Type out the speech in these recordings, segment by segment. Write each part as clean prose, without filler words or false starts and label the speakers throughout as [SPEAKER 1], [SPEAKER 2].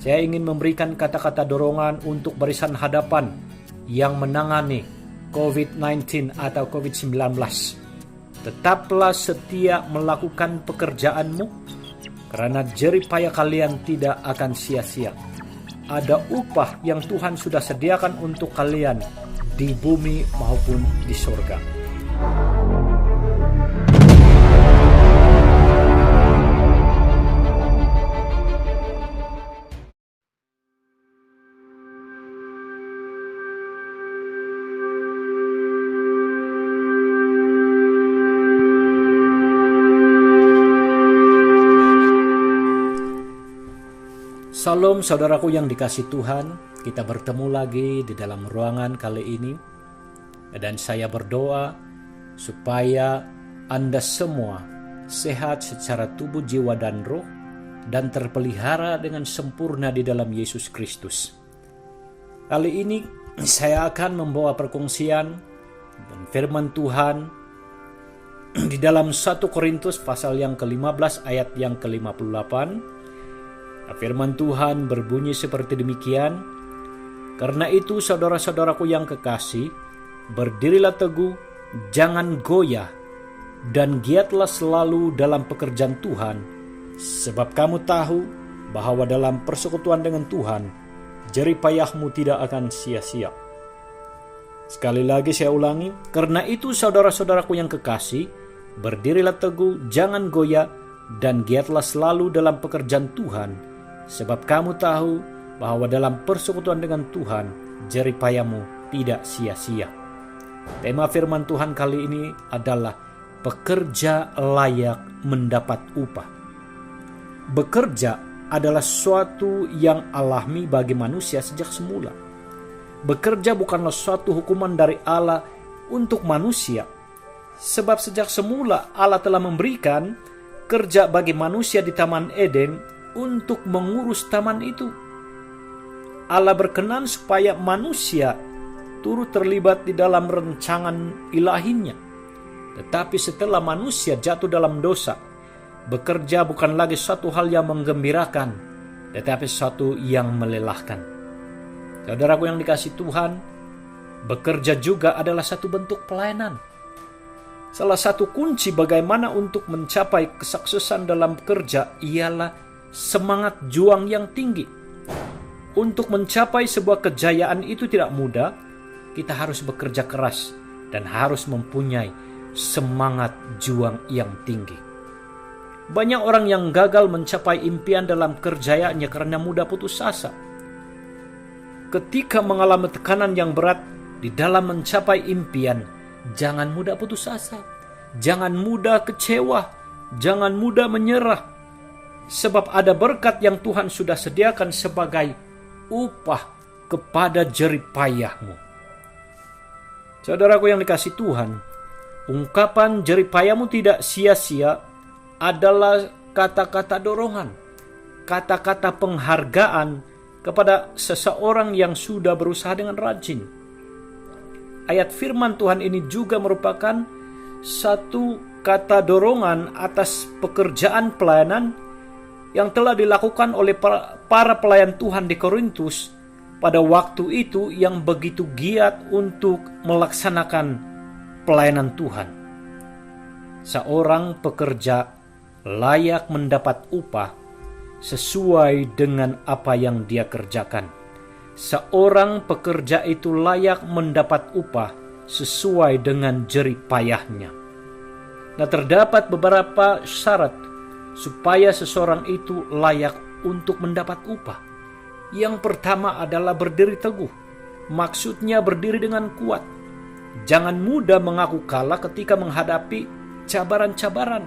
[SPEAKER 1] saya ingin memberikan kata-kata dorongan untuk barisan hadapan yang menangani COVID-19 atau COVID-19. Tetaplah setia melakukan pekerjaanmu, karena jerih payah kalian tidak akan sia-sia. Ada upah yang Tuhan sudah sediakan untuk kalian di bumi maupun di surga. Salam saudaraku yang dikasihi Tuhan, kita bertemu lagi di dalam ruangan kali ini. Dan saya berdoa supaya Anda semua sehat secara tubuh, jiwa, dan roh, dan terpelihara dengan sempurna di dalam Yesus Kristus. Kali ini saya akan membawa perkongsian dan firman Tuhan di dalam 1 Korintus pasal yang ke-15 ayat yang ke-58. Firman Tuhan berbunyi seperti demikian, "Karena itu saudara-saudaraku yang kekasih, berdirilah teguh, jangan goyah, dan giatlah selalu dalam pekerjaan Tuhan, sebab kamu tahu bahwa dalam persekutuan dengan Tuhan, jerih payahmu tidak akan sia-sia." Sekali lagi saya ulangi, "Karena itu saudara-saudaraku yang kekasih, berdirilah teguh, jangan goyah, dan giatlah selalu dalam pekerjaan Tuhan, sebab kamu tahu bahwa dalam persekutuan dengan Tuhan, jerih payahmu tidak sia-sia." Tema firman Tuhan kali ini adalah pekerja layak mendapat upah. Bekerja adalah suatu yang alami bagi manusia sejak semula. Bekerja bukanlah suatu hukuman dari Allah untuk manusia, sebab sejak semula Allah telah memberikan kerja bagi manusia di Taman Eden untuk mengurus taman itu. Allah berkenan supaya manusia turut terlibat di dalam rancangan ilahinya. Tetapi setelah manusia jatuh dalam dosa, bekerja bukan lagi suatu hal yang menggembirakan, tetapi suatu yang melelahkan. Saudaraku yang dikasihi Tuhan, bekerja juga adalah satu bentuk pelayanan. Salah satu kunci bagaimana untuk mencapai kesuksesan dalam bekerja ialah semangat juang yang tinggi. Untuk mencapai sebuah kejayaan itu tidak mudah. Kita harus bekerja keras dan harus mempunyai semangat juang yang tinggi. Banyak orang yang gagal mencapai impian dalam kerjaannya karena mudah putus asa. Ketika mengalami tekanan yang berat di dalam mencapai impian, jangan mudah putus asa, jangan mudah kecewa, jangan mudah menyerah. Sebab ada berkat yang Tuhan sudah sediakan sebagai upah kepada jerih payahmu. Saudaraku yang dikasihi Tuhan, ungkapan jerih payahmu tidak sia-sia adalah kata-kata dorongan, kata-kata penghargaan kepada seseorang yang sudah berusaha dengan rajin. Ayat firman Tuhan ini juga merupakan satu kata dorongan atas pekerjaan pelayanan yang telah dilakukan oleh para pelayan Tuhan di Korintus pada waktu itu, yang begitu giat untuk melaksanakan pelayanan Tuhan. Seorang pekerja layak mendapat upah sesuai dengan apa yang dia kerjakan. Seorang pekerja itu layak mendapat upah sesuai dengan jerih payahnya. Nah, terdapat beberapa syarat supaya seseorang itu layak untuk mendapat upah. Yang pertama adalah berdiri teguh. Maksudnya berdiri dengan kuat. Jangan mudah mengaku kalah ketika menghadapi cabaran-cabaran.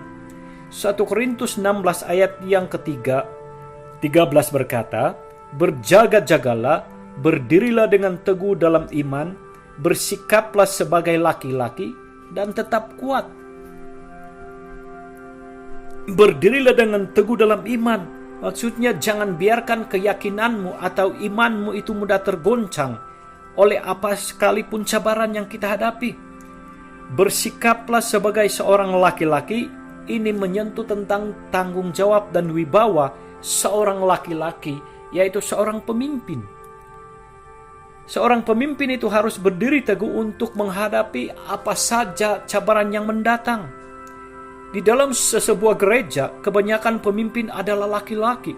[SPEAKER 1] 1 Korintus 16 ayat yang ketiga 13 berkata, "Berjaga-jagalah, berdirilah dengan teguh dalam iman, bersikaplah sebagai laki-laki, dan tetap kuat." Berdirilah dengan teguh dalam iman. Maksudnya jangan biarkan keyakinanmu atau imanmu itu mudah tergoncang oleh apa sekalipun cabaran yang kita hadapi. Bersikaplah sebagai seorang laki-laki. Ini menyentuh tentang tanggung jawab dan wibawa seorang laki-laki yaitu seorang pemimpin. Seorang pemimpin itu harus berdiri teguh untuk menghadapi apa saja cabaran yang mendatang. Di dalam sebuah gereja, kebanyakan pemimpin adalah laki-laki.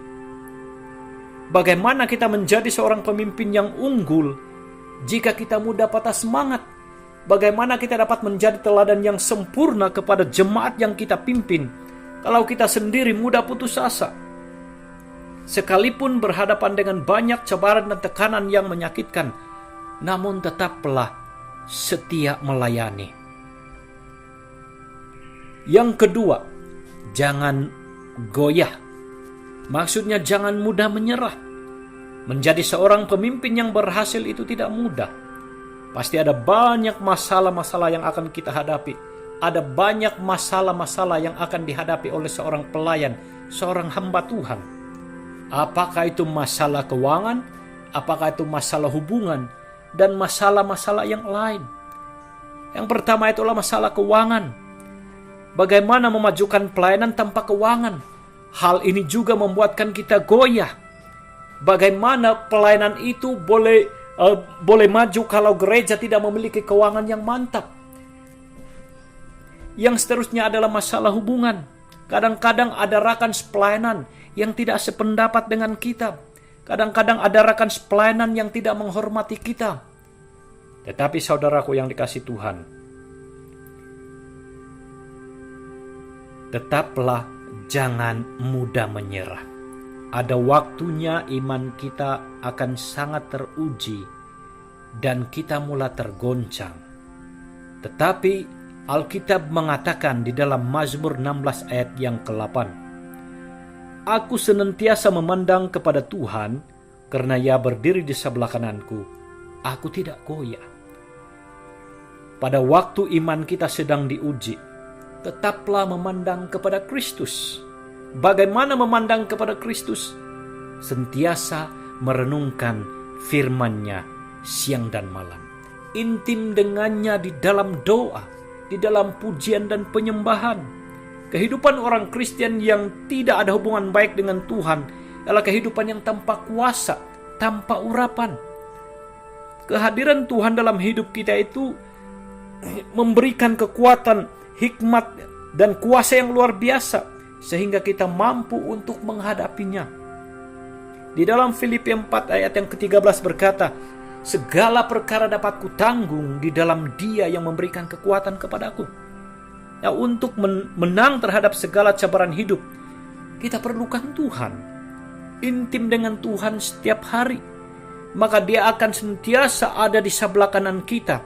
[SPEAKER 1] Bagaimana kita menjadi seorang pemimpin yang unggul jika kita mudah patah semangat? Bagaimana kita dapat menjadi teladan yang sempurna kepada jemaat yang kita pimpin kalau kita sendiri mudah putus asa? Sekalipun berhadapan dengan banyak cabaran dan tekanan yang menyakitkan, namun tetaplah setia melayani. Yang kedua, jangan goyah. Maksudnya jangan mudah menyerah. Menjadi seorang pemimpin yang berhasil itu tidak mudah. Pasti ada banyak masalah-masalah yang akan kita hadapi. Ada banyak masalah-masalah yang akan dihadapi oleh seorang pelayan, seorang hamba Tuhan. Apakah itu masalah keuangan, apakah itu masalah hubungan, dan masalah-masalah yang lain. Yang pertama itulah masalah keuangan. Bagaimana memajukan pelayanan tanpa keuangan? Hal ini juga membuatkan kita goyah. Bagaimana pelayanan itu boleh maju kalau gereja tidak memiliki keuangan yang mantap? Yang seterusnya adalah masalah hubungan. Kadang-kadang ada rekan pelayanan yang tidak sependapat dengan kita. Kadang-kadang ada rekan pelayanan yang tidak menghormati kita. Tetapi saudaraku yang dikasihi Tuhan, tetaplah jangan mudah menyerah. Ada waktunya iman kita akan sangat teruji dan kita mulai tergoncang. Tetapi Alkitab mengatakan di dalam Mazmur 16 ayat yang ke-8, Aku senantiasa memandang kepada Tuhan, karena Ia berdiri di sebelah kananku. Aku tidak goyah. Pada waktu iman kita sedang diuji, tetaplah memandang kepada Kristus. Bagaimana memandang kepada Kristus? Sentiasa merenungkan firman-Nya siang dan malam. Intim dengannya di dalam doa, di dalam pujian dan penyembahan. Kehidupan orang Kristen yang tidak ada hubungan baik dengan Tuhan adalah kehidupan yang tanpa kuasa, tanpa urapan. Kehadiran Tuhan dalam hidup kita itu memberikan kekuatan, hikmat, dan kuasa yang luar biasa, sehingga kita mampu untuk menghadapinya. Di dalam Filipi 4 ayat yang ke-13 berkata, segala perkara dapat kutanggung di dalam Dia yang memberikan kekuatan kepadaku. Nah, untuk menang terhadap segala cabaran hidup, kita perlukan Tuhan. Intim dengan Tuhan setiap hari. Maka Dia akan sentiasa ada di sebelah kanan kita.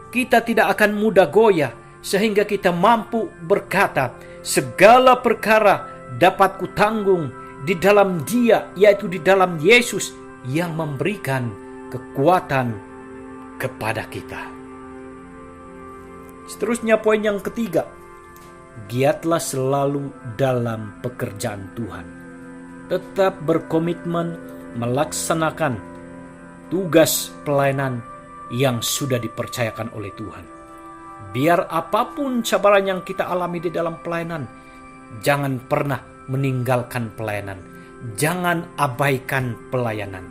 [SPEAKER 1] Kita tidak akan mudah goyah, sehingga kita mampu berkata, segala perkara dapat kutanggung di dalam Dia, yaitu di dalam Yesus yang memberikan kekuatan kepada kita. Seterusnya poin yang ketiga, giatlah selalu dalam pekerjaan Tuhan. Tetap berkomitmen melaksanakan tugas pelayanan yang sudah dipercayakan oleh Tuhan. Biar apapun cabaran yang kita alami di dalam pelayanan, jangan pernah meninggalkan pelayanan. Jangan abaikan pelayanan.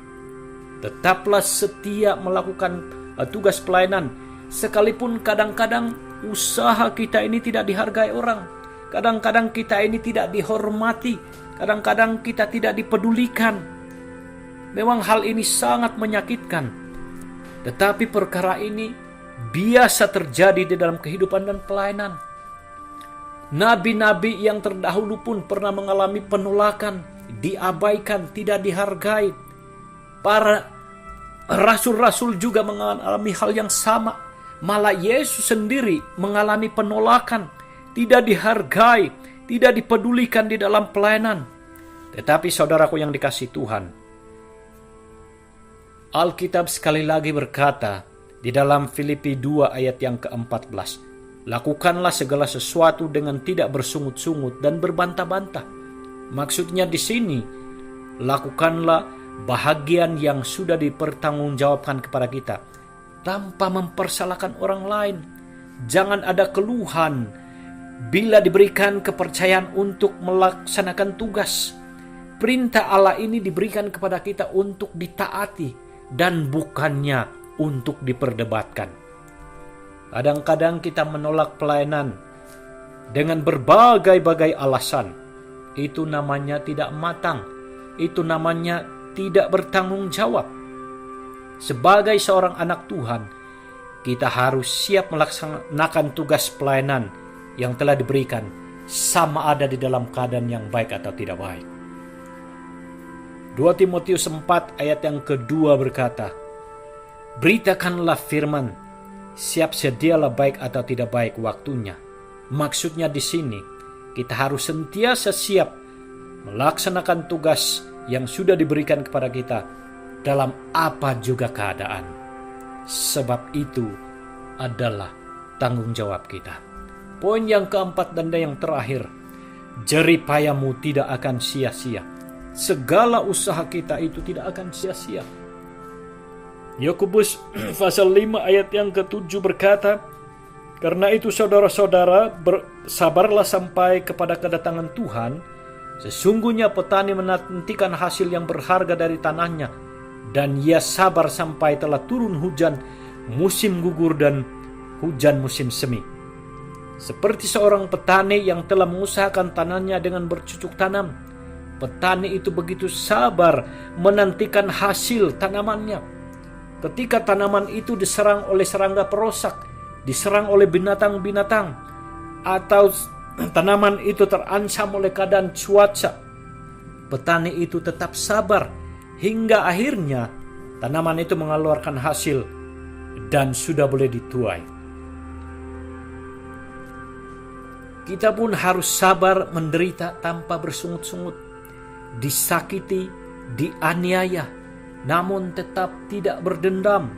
[SPEAKER 1] Tetaplah setia melakukan tugas pelayanan, sekalipun kadang-kadang usaha kita ini tidak dihargai orang. Kadang-kadang kita ini tidak dihormati. Kadang-kadang kita tidak dipedulikan. Memang hal ini sangat menyakitkan. Tetapi perkara ini biasa terjadi di dalam kehidupan dan pelayanan. Nabi-nabi yang terdahulu pun pernah mengalami penolakan, diabaikan, tidak dihargai. Para rasul-rasul juga mengalami hal yang sama. Malah Yesus sendiri mengalami penolakan, tidak dihargai, tidak dipedulikan di dalam pelayanan. Tetapi saudaraku yang dikasihi Tuhan, Alkitab sekali lagi berkata di dalam Filipi 2 ayat yang ke-14, lakukanlah segala sesuatu dengan tidak bersungut-sungut dan berbantah-bantah. Maksudnya di sini, lakukanlah bahagian yang sudah dipertanggungjawabkan kepada kita tanpa mempersalahkan orang lain. Jangan ada keluhan bila diberikan kepercayaan untuk melaksanakan tugas. Perintah Allah ini diberikan kepada kita untuk ditaati dan bukannya untuk diperdebatkan. Kadang-kadang kita menolak pelayanan dengan berbagai-bagai alasan. Itu namanya tidak matang. Itu namanya tidak bertanggung jawab. Sebagai seorang anak Tuhan, kita harus siap melaksanakan tugas pelayanan yang telah diberikan, sama ada di dalam keadaan yang baik atau tidak baik. 2 Timotius 4 ayat yang kedua berkata, beritakanlah firman, siap sedialah baik atau tidak baik waktunya. Maksudnya di sini, kita harus sentiasa siap melaksanakan tugas yang sudah diberikan kepada kita dalam apa juga keadaan. Sebab itu adalah tanggung jawab kita. Poin yang keempat dan yang terakhir, jerih payamu tidak akan sia-sia. Segala usaha kita itu tidak akan sia-sia. Yakobus pasal 5 ayat yang ke-7 berkata, karena itu saudara-saudara, bersabarlah sampai kepada kedatangan Tuhan. Sesungguhnya petani menantikan hasil yang berharga dari tanahnya, dan ia sabar sampai telah turun hujan musim gugur dan hujan musim semi. Seperti seorang petani yang telah mengusahakan tanahnya dengan bercucuk tanam, petani itu begitu sabar menantikan hasil tanamannya. Ketika tanaman itu diserang oleh serangga perosak, diserang oleh binatang-binatang, atau tanaman itu terancam oleh keadaan cuaca, petani itu tetap sabar hingga akhirnya tanaman itu mengeluarkan hasil dan sudah boleh dituai. Kita pun harus sabar menderita tanpa bersungut-sungut, disakiti, dianiaya, namun tetap tidak berdendam.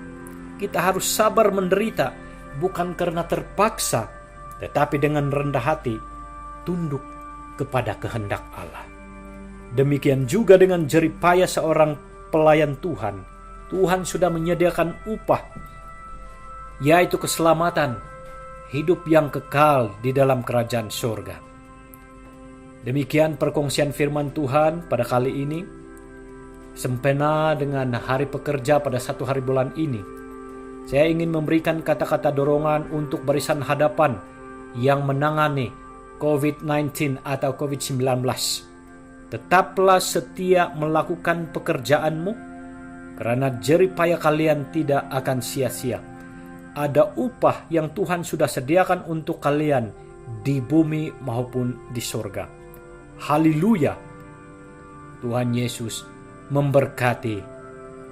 [SPEAKER 1] Kita harus sabar menderita, bukan karena terpaksa, tetapi dengan rendah hati, tunduk kepada kehendak Allah. Demikian juga dengan jerih payah seorang pelayan Tuhan. Tuhan sudah menyediakan upah, yaitu keselamatan, hidup yang kekal di dalam kerajaan surga. Demikian perkongsian firman Tuhan pada kali ini. Sempena dengan hari pekerja pada 1 hari bulan ini, saya ingin memberikan kata-kata dorongan untuk barisan hadapan yang menangani COVID-19 atau COVID-19. Tetaplah setia melakukan pekerjaanmu, karena jerih payah kalian tidak akan sia-sia. Ada upah yang Tuhan sudah sediakan untuk kalian di bumi maupun di surga. Haleluya. Tuhan Yesus memberkati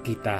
[SPEAKER 1] kita